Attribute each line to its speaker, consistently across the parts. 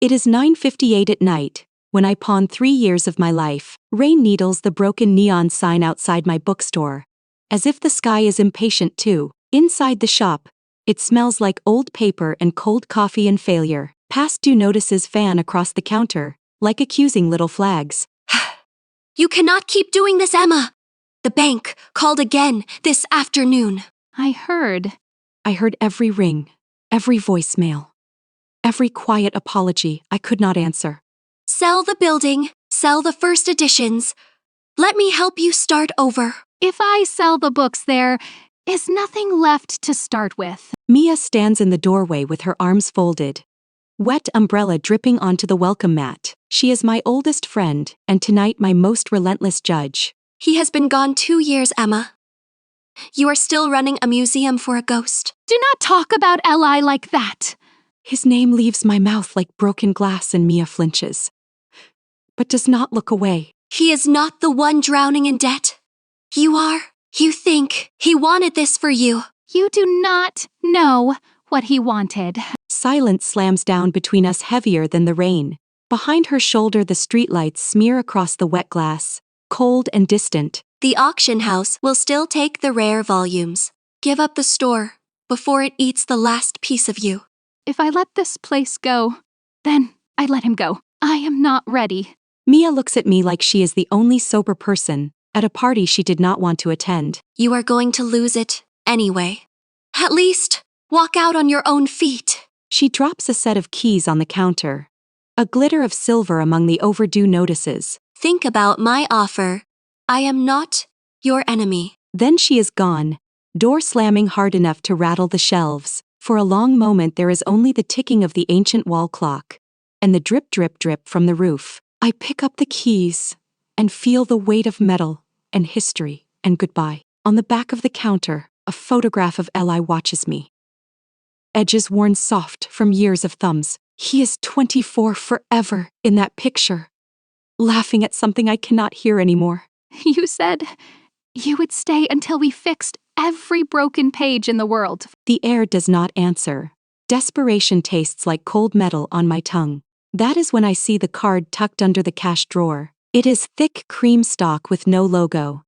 Speaker 1: It is 9:58 at night, when I pawn 3 years of my life. Rain needles the broken neon sign outside my bookstore. As if the sky is impatient too. Inside the shop, it smells like old paper and cold coffee and failure. Past due notices fan across the counter, like accusing little flags.
Speaker 2: You cannot keep doing this, Emma. The bank called again this afternoon.
Speaker 3: I heard
Speaker 1: every ring, every voicemail, every quiet apology I could not answer.
Speaker 2: Sell the building, sell the first editions. Let me help you start over.
Speaker 3: if I sell the books, there is nothing left to start with.
Speaker 1: Mia stands in the doorway with her arms folded. Wet umbrella dripping onto the welcome mat. She is my oldest friend, and tonight my most relentless judge.
Speaker 2: He has been gone 2 years, Emma. You are still running a museum for a ghost.
Speaker 3: Do not talk about Eli like that.
Speaker 1: His name leaves my mouth like broken glass and Mia flinches, but does not look away.
Speaker 2: He is not the one drowning in debt. You are. You think he wanted this for you.
Speaker 3: You do not know what he wanted.
Speaker 1: Silence slams down between us heavier than the rain. Behind her shoulder the streetlights smear across the wet glass, cold and distant.
Speaker 2: The auction house will still take the rare volumes. Give up the store before it eats the last piece of you.
Speaker 3: If I let this place go, then I let him go. I am not ready.
Speaker 1: Mia looks at me like she is the only sober person at a party she did not want to attend.
Speaker 2: You are going to lose it anyway. At least, walk out on your own feet.
Speaker 1: She drops a set of keys on the counter. A glitter of silver among the overdue notices.
Speaker 2: Think about my offer. I am not your enemy.
Speaker 1: Then she is gone, door slamming hard enough to rattle the shelves. For a long moment there is only the ticking of the ancient wall clock, and the drip drip drip from the roof. I pick up the keys, and feel the weight of metal, and history, and goodbye. On the back of the counter, a photograph of Eli watches me. Edges worn soft from years of thumbs. He is 24 forever in that picture, laughing at something I cannot hear anymore.
Speaker 3: You said you would stay until we fixed every broken page in the world.
Speaker 1: The air does not answer. Desperation tastes like cold metal on my tongue. That is when I see the card tucked under the cash drawer. It is thick cream stock with no logo.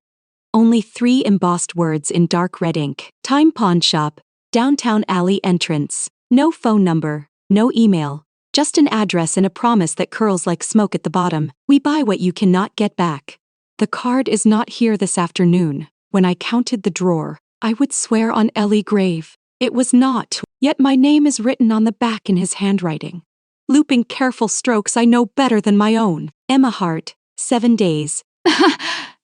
Speaker 1: Only 3 embossed words in dark red ink. Time Pawnshop, downtown alley entrance. No phone number, no email. Just an address and a promise that curls like smoke at the bottom. We buy what you cannot get back. The card is not here this afternoon. When I counted the drawer, I would swear on Ellie grave. It was not, yet my name is written on the back in his handwriting. Looping careful strokes I know better than my own. Emma Hart, 7 days.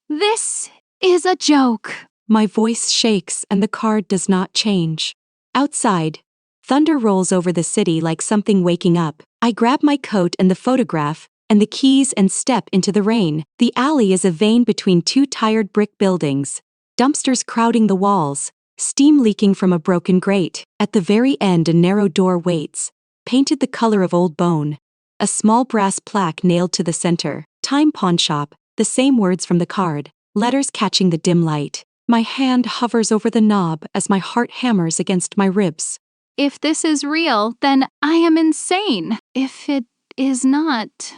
Speaker 3: This is a joke.
Speaker 1: My voice shakes and the card does not change. Outside, thunder rolls over the city like something waking up. I grab my coat and the photograph, and the keys and step into the rain. The alley is a vein between 2 tired brick buildings. Dumpsters crowding the walls, steam leaking from a broken grate. At the very end a narrow door waits, painted the color of old bone. A small brass plaque nailed to the center. Time Pawnshop, the same words from the card, letters catching the dim light. My hand hovers over the knob as my heart hammers against my ribs.
Speaker 3: If this is real, then I am insane. If it is not,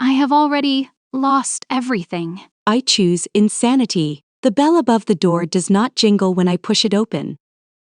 Speaker 3: I have already lost everything.
Speaker 1: I choose insanity. The bell above the door does not jingle when I push it open.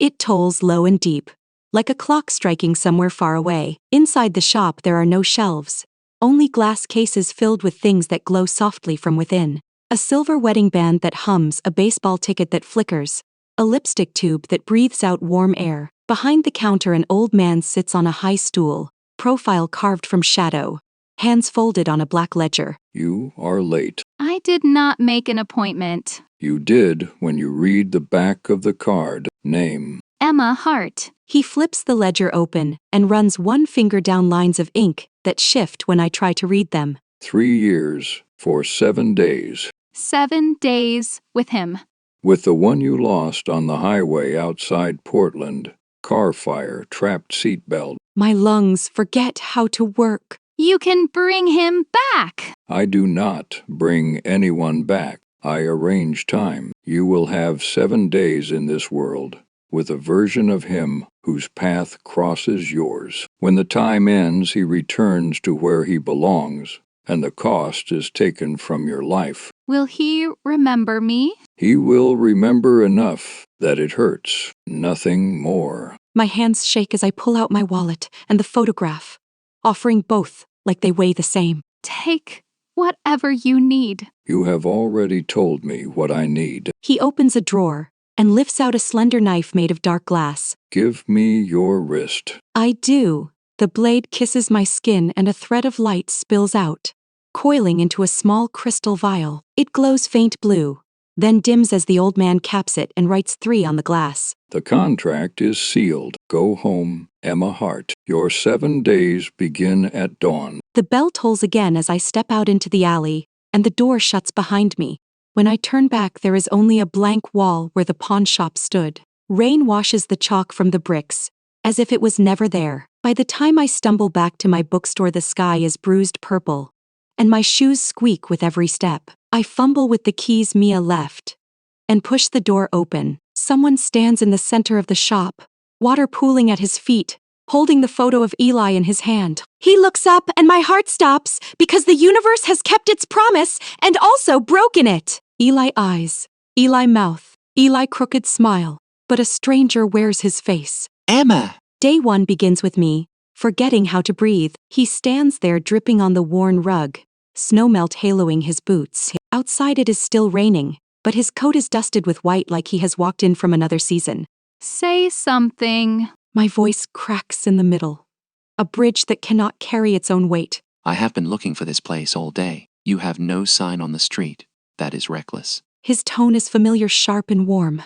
Speaker 1: It tolls low and deep, like a clock striking somewhere far away. Inside the shop there are no shelves, only glass cases filled with things that glow softly from within. A silver wedding band that hums, a baseball ticket that flickers, a lipstick tube that breathes out warm air. Behind the counter an old man sits on a high stool, profile carved from shadow, hands folded on a black ledger.
Speaker 4: You are late.
Speaker 3: I did not make an appointment.
Speaker 4: You did when you read the back of the card. Name.
Speaker 3: Emma Hart.
Speaker 1: He flips the ledger open and runs one finger down lines of ink that shift when I try to read them.
Speaker 4: 3 years for 7 days.
Speaker 3: 7 days with him.
Speaker 4: With the one you lost on the highway outside Portland. Car fire, trapped seatbelt.
Speaker 1: My lungs forget how to work.
Speaker 3: You can bring him back.
Speaker 4: I do not bring anyone back. I arrange time. You will have 7 days in this world. with a version of him whose path crosses yours. When the time ends, he returns to where he belongs, and the cost is taken from your life.
Speaker 3: Will he remember me?
Speaker 4: He will remember enough that it hurts, nothing more.
Speaker 1: My hands shake as I pull out my wallet and the photograph, offering both like they weigh the same.
Speaker 3: Take whatever you need.
Speaker 4: You have already told me what I need.
Speaker 1: He opens a drawer and lifts out a slender knife made of dark glass.
Speaker 4: Give me your wrist.
Speaker 1: I do. The blade kisses my skin and a thread of light spills out, coiling into a small crystal vial. It glows faint blue, then dims as the old man caps it and writes 3 on the glass.
Speaker 4: The contract is sealed. Go home, Emma Hart. Your 7 days begin at dawn.
Speaker 1: The bell tolls again as I step out into the alley, and the door shuts behind me. When I turn back, there is only a blank wall where the pawn shop stood. Rain washes the chalk from the bricks, as if it was never there. By the time I stumble back to my bookstore, the sky is bruised purple, and my shoes squeak with every step. I fumble with the keys Mia left, and push the door open. Someone stands in the center of the shop, water pooling at his feet, holding the photo of Eli in his hand. He looks up and my heart stops because the universe has kept its promise and also broken it. Eli eyes, Eli mouth, Eli crooked smile, but a stranger wears his face.
Speaker 5: Emma!
Speaker 1: Day 1 begins with me, forgetting how to breathe. He stands there dripping on the worn rug, snowmelt haloing his boots. Outside it is still raining, but his coat is dusted with white like he has walked in from another season.
Speaker 3: Say something.
Speaker 1: My voice cracks in the middle, a bridge that cannot carry its own weight.
Speaker 5: I have been looking for this place all day. You have no sign on the street. That is reckless.
Speaker 1: His tone is familiar, sharp and warm,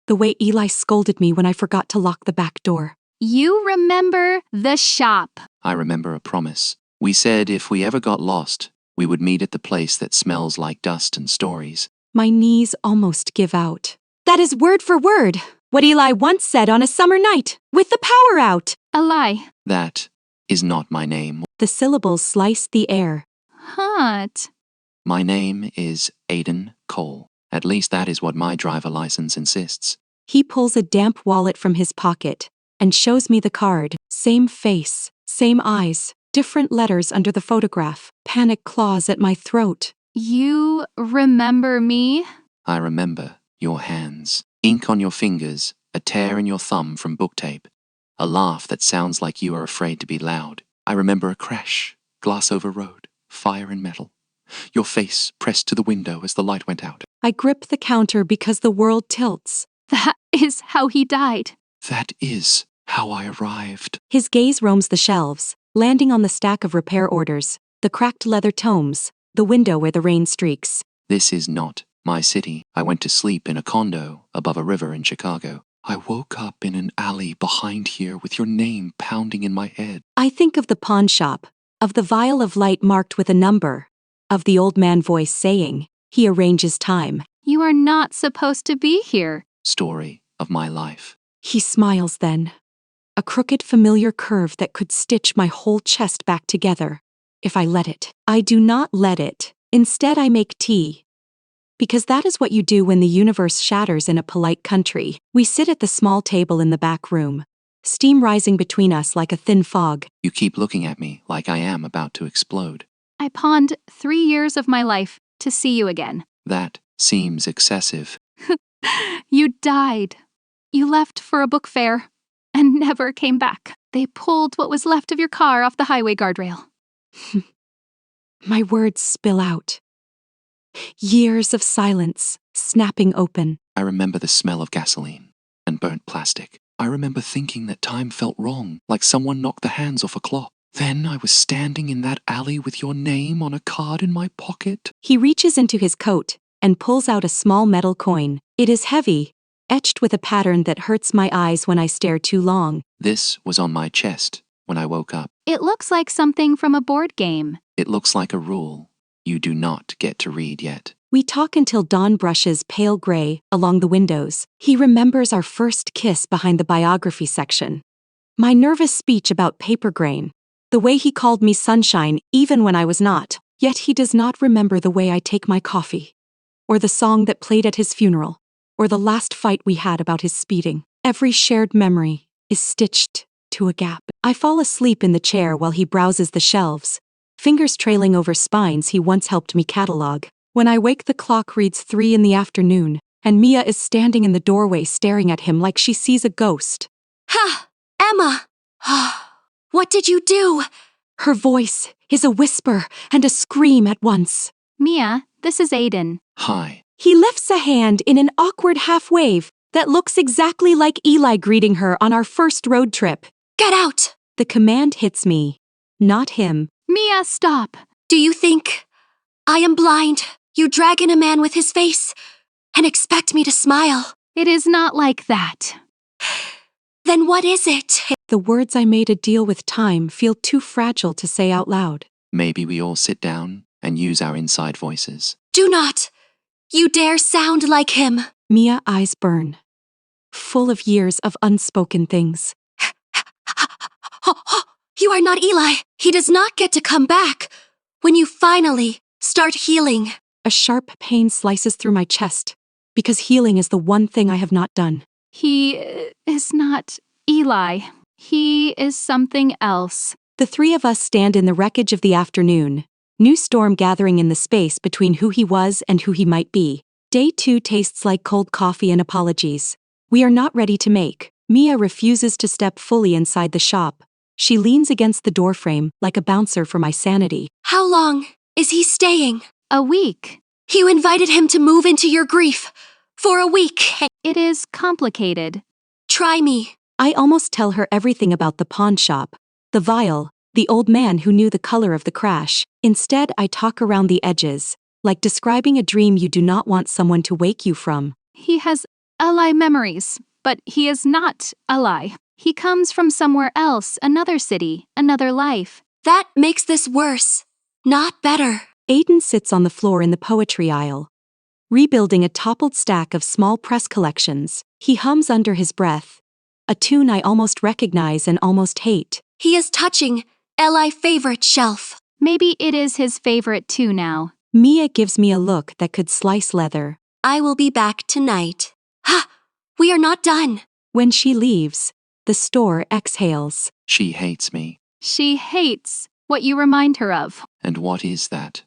Speaker 1: the way Eli scolded me when I forgot to lock the back door.
Speaker 3: You remember the shop.
Speaker 5: I remember a promise. We said if we ever got lost, we would meet at the place that smells like dust and stories.
Speaker 1: My knees almost give out. That is word for word what Eli once said on a summer night, with the power out.
Speaker 3: A lie.
Speaker 5: That is not my name.
Speaker 1: The syllables slice the air.
Speaker 3: Hot.
Speaker 5: My name is Aiden Cole. At least that is what my driver license insists.
Speaker 1: He pulls a damp wallet from his pocket and shows me the card. Same face, same eyes, different letters under the photograph. Panic claws at my throat.
Speaker 3: You remember me?
Speaker 5: I remember your hands. Ink on your fingers, a tear in your thumb from book tape, a laugh that sounds like you are afraid to be loud. I remember a crash, glass over road, fire and metal. Your face pressed to the window as the light went out.
Speaker 1: I grip the counter because the world tilts.
Speaker 3: That is how he died.
Speaker 5: That is how I arrived.
Speaker 1: His gaze roams the shelves, landing on the stack of repair orders, the cracked leather tomes, the window where the rain streaks.
Speaker 5: This is not my city. I went to sleep in a condo above a river in Chicago. I woke up in an alley behind here with your name pounding in my head.
Speaker 1: I think of the pawn shop, of the vial of light marked with a number, of the old man voice saying, he arranges time.
Speaker 3: You are not supposed to be here.
Speaker 5: Story of my life.
Speaker 1: He smiles then, a crooked familiar curve that could stitch my whole chest back together, if I let it. I do not let it. Instead I make tea. Because that is what you do when the universe shatters in a polite country. We sit at the small table in the back room, steam rising between us like a thin fog.
Speaker 5: You keep looking at me like I am about to explode.
Speaker 3: I pawned 3 years of my life to see you again.
Speaker 5: That seems excessive.
Speaker 3: You died. You left for a book fair and never came back. They pulled what was left of your car off the highway guardrail.
Speaker 1: My words spill out. Years of silence, snapping open.
Speaker 5: I remember the smell of gasoline and burnt plastic. I remember thinking that time felt wrong, like someone knocked the hands off a clock. Then I was standing in that alley with your name on a card in my pocket.
Speaker 1: He reaches into his coat and pulls out a small metal coin. It is heavy, etched with a pattern that hurts my eyes when I stare too long.
Speaker 5: This was on my chest when I woke up.
Speaker 3: It looks like something from a board game.
Speaker 5: It looks like a rule you do not get to read yet.
Speaker 1: We talk until dawn brushes pale gray along the windows. He remembers our first kiss behind the biography section. My nervous speech about paper grain. The way he called me sunshine even when I was not. Yet he does not remember the way I take my coffee. Or the song that played at his funeral. Or the last fight we had about his speeding. Every shared memory is stitched to a gap. I fall asleep in the chair while he browses the shelves, fingers trailing over spines he once helped me catalog. When I wake, the clock reads 3 in the afternoon, and Mia is standing in the doorway staring at him like she sees a ghost.
Speaker 2: Ha! Emma! What did you do?
Speaker 1: Her voice is a whisper and a scream at once.
Speaker 3: Mia, this is Aiden.
Speaker 5: Hi.
Speaker 1: He lifts a hand in an awkward half-wave that looks exactly like Eli greeting her on our first road trip.
Speaker 2: Get out!
Speaker 1: The command hits me, not him.
Speaker 3: Mia, stop!
Speaker 2: Do you think I am blind? You drag in a man with his face and expect me to smile.
Speaker 3: It is not like that.
Speaker 2: Then what is it?
Speaker 1: The words I made a deal with time feel too fragile to say out loud.
Speaker 5: Maybe we all sit down and use our inside voices.
Speaker 2: Do not! You dare sound like him!
Speaker 1: Mia eyes burn, full of years of unspoken things.
Speaker 2: You are not Eli. He does not get to come back when you finally start healing.
Speaker 1: A sharp pain slices through my chest, because healing is the one thing I have not done.
Speaker 3: He is not Eli. He is something else.
Speaker 1: The three of us stand in the wreckage of the afternoon, new storm gathering in the space between who he was and who he might be. Day 2 tastes like cold coffee and apologies. We are not ready to make. Mia refuses to step fully inside the shop. She leans against the doorframe like a bouncer for my sanity.
Speaker 2: How long is he staying?
Speaker 3: A week.
Speaker 2: You invited him to move into your grief for a week.
Speaker 3: It is complicated.
Speaker 2: Try me.
Speaker 1: I almost tell her everything about the pawn shop, the vial, the old man who knew the color of the crash. Instead, I talk around the edges, like describing a dream you do not want someone to wake you from.
Speaker 3: He has Eli memories, but he is not Eli. He comes from somewhere else, another city, another life.
Speaker 2: That makes this worse, not better.
Speaker 1: Aiden sits on the floor in the poetry aisle, rebuilding a toppled stack of small press collections. He hums under his breath, a tune I almost recognize and almost hate.
Speaker 2: He is touching Eli's favorite shelf.
Speaker 3: Maybe it is his favorite too now.
Speaker 1: Mia gives me a look that could slice leather.
Speaker 2: I will be back tonight. Ha! We are not done.
Speaker 1: When she leaves, the store exhales.
Speaker 5: She hates me.
Speaker 3: She hates what you remind her of.
Speaker 5: And what is that?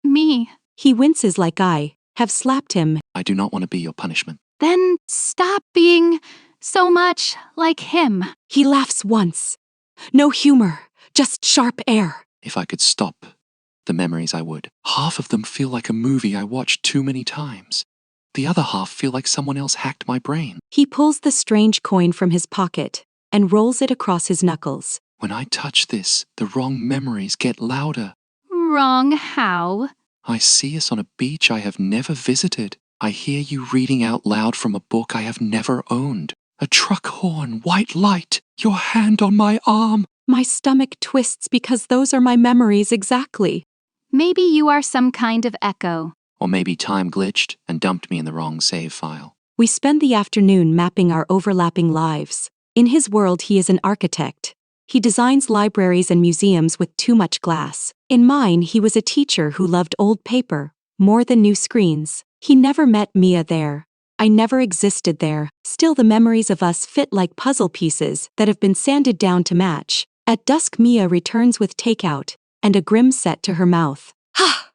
Speaker 3: Me.
Speaker 1: He winces like I have slapped him.
Speaker 5: I do not want to be your punishment.
Speaker 3: Then stop being so much like him.
Speaker 1: He laughs once. No humor, just sharp air.
Speaker 5: If I could stop the memories, I would. Half of them feel like a movie I watched too many times. The other half feel like someone else hacked my brain.
Speaker 1: He pulls the strange coin from his pocket and rolls it across his knuckles.
Speaker 5: When I touch this, the wrong memories get louder.
Speaker 3: Wrong how?
Speaker 5: I see us on a beach I have never visited. I hear you reading out loud from a book I have never owned. A truck horn, white light, your hand on my arm.
Speaker 1: My stomach twists because those are my memories exactly.
Speaker 3: Maybe you are some kind of echo.
Speaker 5: Or maybe time glitched and dumped me in the wrong save file.
Speaker 1: We spend the afternoon mapping our overlapping lives. In his world, he is an architect. He designs libraries and museums with too much glass. In mine, he was a teacher who loved old paper more than new screens. He never met Mia there. I never existed there. Still, the memories of us fit like puzzle pieces that have been sanded down to match. At dusk, Mia returns with takeout and a grim set to her mouth.
Speaker 2: Ha!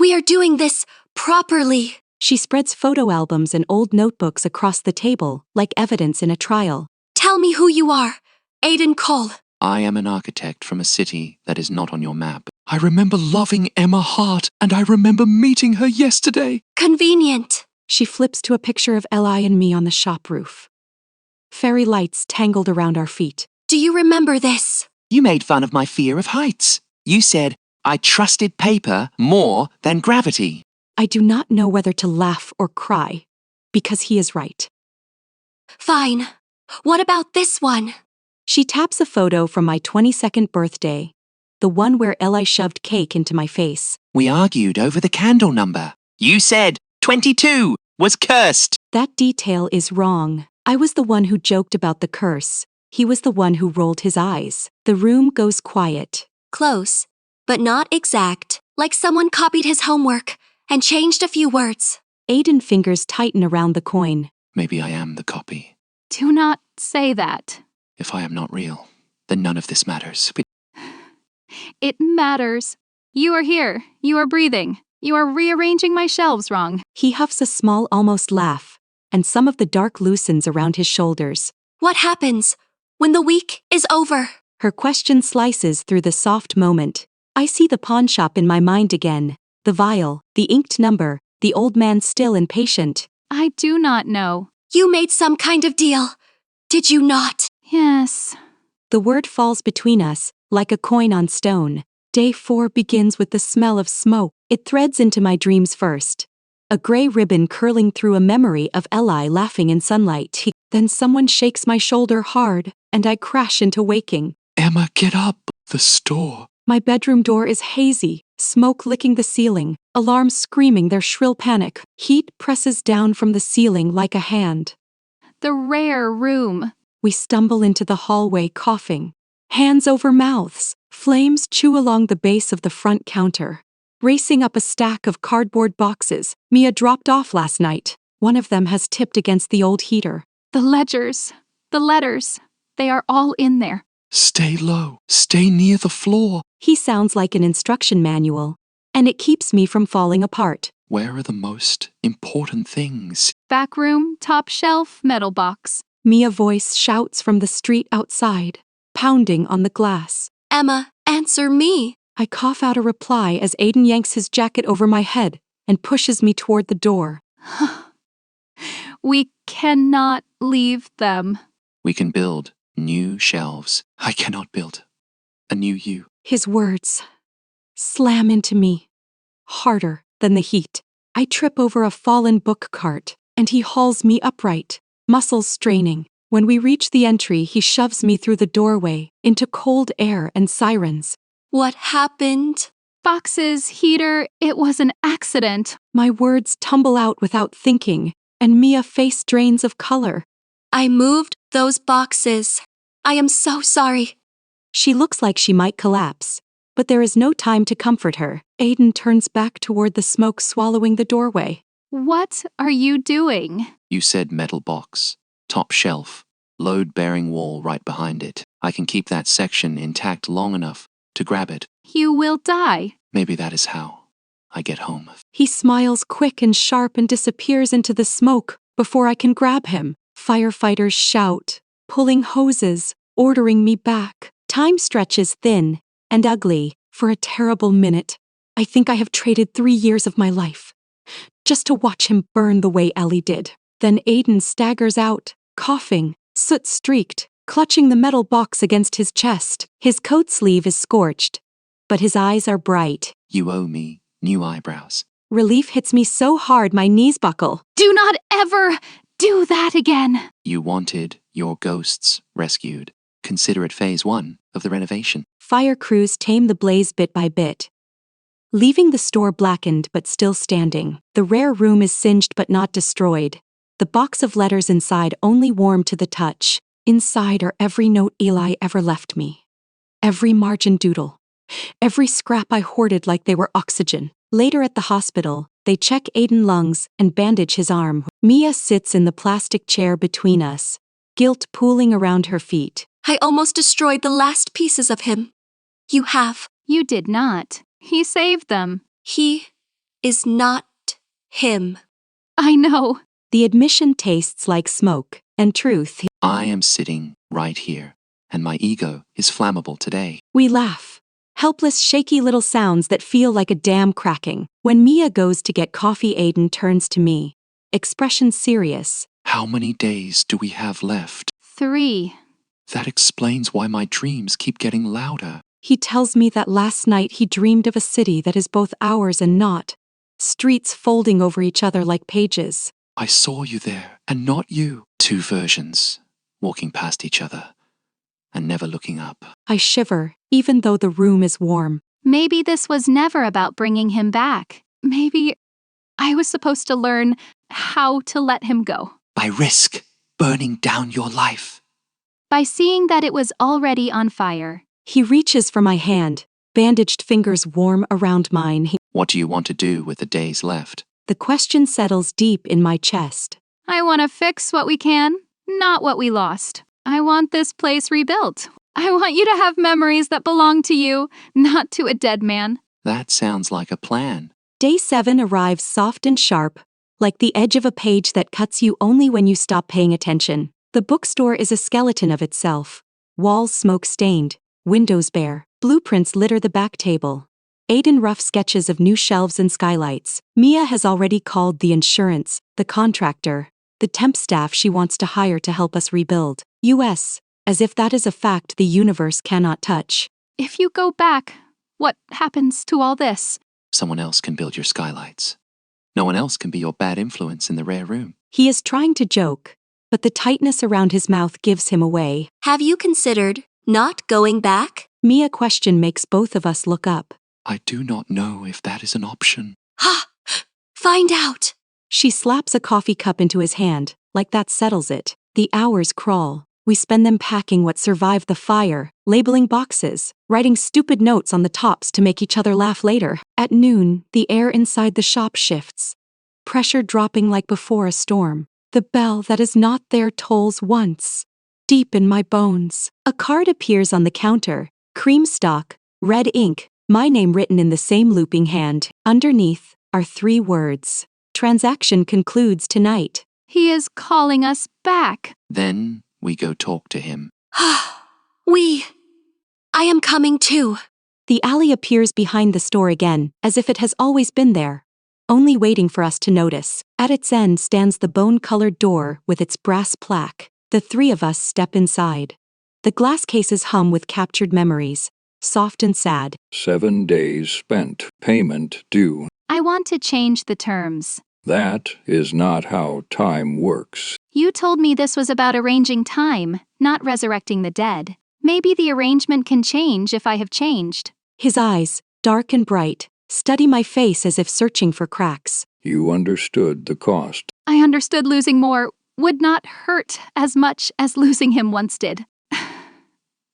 Speaker 2: We are doing this properly.
Speaker 1: She spreads photo albums and old notebooks across the table like evidence in a trial.
Speaker 2: Tell me who you are, Aiden Cole.
Speaker 5: I am an architect from a city that is not on your map. I remember loving Emma Hart, and I remember meeting her yesterday.
Speaker 2: Convenient.
Speaker 1: She flips to a picture of Eli and me on the shop roof. Fairy lights tangled around our feet.
Speaker 2: Do you remember this?
Speaker 5: You made fun of my fear of heights. You said I trusted paper more than gravity.
Speaker 1: I do not know whether to laugh or cry, because he is right.
Speaker 2: Fine. What about this one?
Speaker 1: She taps a photo from my 22nd birthday, the one where Eli shoved cake into my face.
Speaker 5: We argued over the candle number. You said 22 was cursed.
Speaker 1: That detail is wrong. I was the one who joked about the curse. He was the one who rolled his eyes. The room goes quiet.
Speaker 2: Close, but not exact. Like someone copied his homework and changed a few words.
Speaker 1: Aiden's fingers tighten around the coin.
Speaker 5: Maybe I am the copy.
Speaker 3: Do not say that.
Speaker 5: If I am not real, then none of this matters.
Speaker 3: It matters. You are here. You are breathing. You are rearranging my shelves wrong.
Speaker 1: He huffs a small, almost laugh, and some of the dark loosens around his shoulders.
Speaker 2: What happens when the week is over?
Speaker 1: Her question slices through the soft moment. I see the pawn shop in my mind again. The vial, the inked number, the old man still impatient.
Speaker 3: I do not know.
Speaker 2: You made some kind of deal, did you not?
Speaker 3: Yes.
Speaker 1: The word falls between us, like a coin on stone. Day 4 begins with the smell of smoke. It threads into my dreams first. A gray ribbon curling through a memory of Eli laughing in sunlight. Then someone shakes my shoulder hard, and I crash into waking.
Speaker 5: Emma, get up! The store!
Speaker 1: My bedroom door is hazy, smoke licking the ceiling, alarms screaming their shrill panic. Heat presses down from the ceiling like a hand.
Speaker 3: The rare room.
Speaker 1: We stumble into the hallway coughing. Hands over mouths, flames chew along the base of the front counter. Racing up a stack of cardboard boxes Mia dropped off last night. One of them has tipped against the old heater.
Speaker 3: The ledgers. The letters. They are all in there.
Speaker 5: Stay low. Stay near the floor.
Speaker 1: He sounds like an instruction manual, and it keeps me from falling apart.
Speaker 5: Where are the most important things?
Speaker 3: Back room, top shelf, metal box.
Speaker 1: Mia voice shouts from the street outside, pounding on the glass.
Speaker 2: Emma, answer me.
Speaker 1: I cough out a reply as Aiden yanks his jacket over my head and pushes me toward the door.
Speaker 3: We cannot leave them.
Speaker 5: We can build new shelves. I cannot build a new you.
Speaker 1: His words slam into me, harder than the heat. I trip over a fallen book cart, and he hauls me upright, muscles straining. When we reach the entry, he shoves me through the doorway, into cold air and sirens.
Speaker 2: What happened?
Speaker 3: Boxes, heater, it was an accident.
Speaker 1: My words tumble out without thinking, and Mia face drains of color.
Speaker 2: I moved those boxes. I am so sorry.
Speaker 1: She looks like she might collapse, but there is no time to comfort her. Aiden turns back toward the smoke swallowing the doorway.
Speaker 3: What are you doing?
Speaker 5: You said metal box, top shelf, load-bearing wall right behind it. I can keep that section intact long enough to grab it.
Speaker 3: You will die.
Speaker 5: Maybe that is how I get home.
Speaker 1: He smiles quick and sharp and disappears into the smoke before I can grab him. Firefighters shout, pulling hoses, ordering me back. Time stretches thin and ugly for a terrible minute. I think I have traded 3 years of my life just to watch him burn the way Ellie did. Then Aiden staggers out, coughing, soot-streaked, clutching the metal box against his chest. His coat sleeve is scorched, but his eyes are bright.
Speaker 5: You owe me new eyebrows.
Speaker 1: Relief hits me so hard my knees buckle.
Speaker 3: Do not ever do that again.
Speaker 5: You wanted your ghosts rescued. Consider it phase 1 of the renovation.
Speaker 1: Fire crews tame the blaze bit by bit, leaving the store blackened but still standing. The rare room is singed but not destroyed. The box of letters inside only warm to the touch. Inside are every note Eli ever left me. Every margin doodle. Every scrap I hoarded like they were oxygen. Later at the hospital, they check Aiden's lungs and bandage his arm. Mia sits in the plastic chair between us, guilt pooling around her feet.
Speaker 2: I almost destroyed the last pieces of him. You have.
Speaker 3: You did not. He saved them.
Speaker 2: He is not him.
Speaker 3: I know.
Speaker 1: The admission tastes like smoke and truth.
Speaker 5: I am sitting right here, and my ego is flammable today.
Speaker 1: We laugh. Helpless, shaky little sounds that feel like a dam cracking. When Mia goes to get coffee, Aiden turns to me, expression serious.
Speaker 5: How many days do we have left?
Speaker 3: 3.
Speaker 5: That explains why my dreams keep getting louder.
Speaker 1: He tells me that last night he dreamed of a city that is both ours and not. Streets folding over each other like pages.
Speaker 5: I saw you there, and not you. 2 versions, walking past each other, and never looking up.
Speaker 1: I shiver, even though the room is warm.
Speaker 3: Maybe this was never about bringing him back. Maybe I was supposed to learn how to let him go.
Speaker 5: By risk burning down your life.
Speaker 3: By seeing that it was already on fire.
Speaker 1: He reaches for my hand, bandaged fingers warm around mine.
Speaker 5: What do you want to do with the days left?
Speaker 1: The question settles deep in my chest.
Speaker 3: I want to fix what we can, not what we lost. I want this place rebuilt. I want you to have memories that belong to you, not to a dead man.
Speaker 5: That sounds like a plan.
Speaker 1: Day 7 arrives soft and sharp, like the edge of a page that cuts you only when you stop paying attention. The bookstore is a skeleton of itself. Walls smoke-stained, windows bare, blueprints litter the back table. Aiden rough sketches of new shelves and skylights. Mia has already called the insurance, the contractor, the temp staff she wants to hire to help us rebuild. US, as if that is a fact the universe cannot touch.
Speaker 3: If you go back, what happens to all this?
Speaker 5: Someone else can build your skylights. No one else can be your bad influence in the rare room.
Speaker 1: He is trying to joke, but the tightness around his mouth gives him away.
Speaker 2: Have you considered not going back?
Speaker 1: Mia's question makes both of us look up.
Speaker 5: I do not know if that is an option.
Speaker 2: Ha! Find out!
Speaker 1: She slaps a coffee cup into his hand, like that settles it. The hours crawl. We spend them packing what survived the fire, labeling boxes, writing stupid notes on the tops to make each other laugh later. At noon, the air inside the shop shifts. Pressure dropping like before a storm. The bell that is not there tolls once. Deep in my bones. A card appears on the counter. Cream stock, red ink, my name written in the same looping hand. Underneath are 3 words. Transaction concludes tonight.
Speaker 3: He is calling us back.
Speaker 5: Then we go talk to him.
Speaker 2: I am coming too.
Speaker 1: The alley appears behind the store again, as if it has always been there, only waiting for us to notice. At its end stands the bone-colored door with its brass plaque. The 3 of us step inside. The glass cases hum with captured memories, soft and sad.
Speaker 4: 7 days spent, payment due.
Speaker 3: I want to change the terms.
Speaker 4: That is not how time works.
Speaker 3: You told me this was about arranging time, not resurrecting the dead. Maybe the arrangement can change if I have changed.
Speaker 1: His eyes, dark and bright, study my face as if searching for cracks.
Speaker 4: You understood the cost.
Speaker 3: I understood losing more would not hurt as much as losing him once did.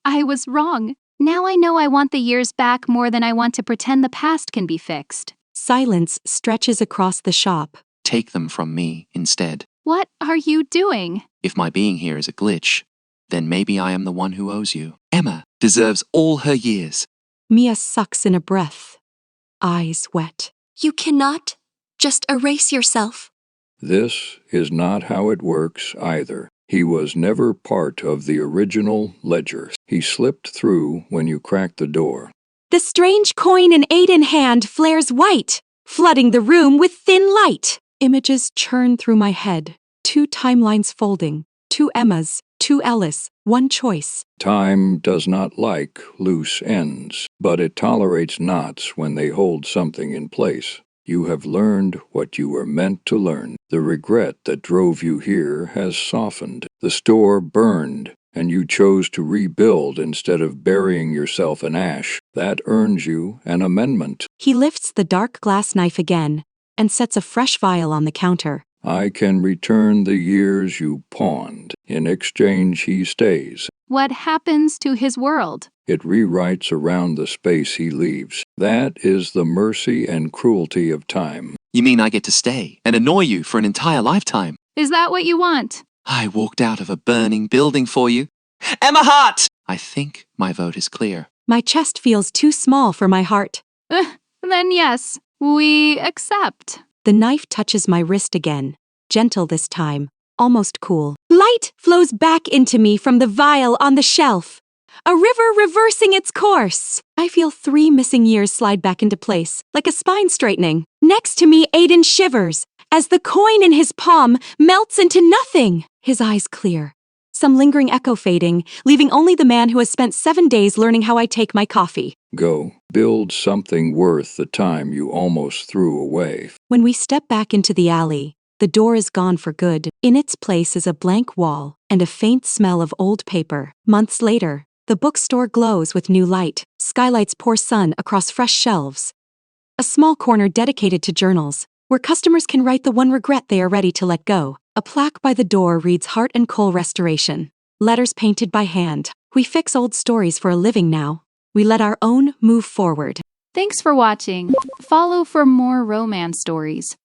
Speaker 3: I was wrong. Now I know I want the years back more than I want to pretend the past can be fixed.
Speaker 1: Silence stretches across the shop.
Speaker 5: Take them from me instead.
Speaker 3: What are you doing?
Speaker 5: If my being here is a glitch, then maybe I am the one who owes you. Emma deserves all her years.
Speaker 1: Mia sucks in a breath. Eyes wet.
Speaker 2: You cannot just erase yourself.
Speaker 4: This is not how it works either. He was never part of the original ledger. He slipped through when you cracked the door.
Speaker 1: The strange coin in Aiden hand flares white, flooding the room with thin light. Images churn through my head. 2 timelines folding. 2 Emmas, 2 Ellis, 1 choice.
Speaker 4: Time does not like loose ends, but it tolerates knots when they hold something in place. You have learned what you were meant to learn. The regret that drove you here has softened. The store burned, and you chose to rebuild instead of burying yourself in ash. That earns you an amendment.
Speaker 1: He lifts the dark glass knife again and sets a fresh vial on the counter.
Speaker 4: I can return the years you pawned. In exchange, he stays.
Speaker 3: What happens to his world?
Speaker 4: It rewrites around the space he leaves. That is the mercy and cruelty of time.
Speaker 5: You mean I get to stay and annoy you for an entire lifetime?
Speaker 3: Is that what you want?
Speaker 5: I walked out of a burning building for you. Emma Hart! I think my vote is clear.
Speaker 1: My chest feels too small for my heart.
Speaker 3: Then yes, we accept.
Speaker 1: The knife touches my wrist again, gentle this time, almost cool. Light flows back into me from the vial on the shelf. A river reversing its course. I feel 3 missing years slide back into place, like a spine straightening. Next to me, Aiden shivers, as the coin in his palm melts into nothing. His eyes clear. Some lingering echo fading, leaving only the man who has spent 7 days learning how I take my coffee.
Speaker 4: Go, build something worth the time you almost threw away.
Speaker 1: When we step back into the alley, the door is gone for good. In its place is a blank wall and a faint smell of old paper. Months later, the bookstore glows with new light. Skylights pour sun across fresh shelves. A small corner dedicated to journals, where customers can write the one regret they are ready to let go. A plaque by the door reads Heart and Coal Restoration. Letters painted by hand. We fix old stories for a living now. We let our own move forward.
Speaker 3: Thanks for watching. Follow for more romance stories.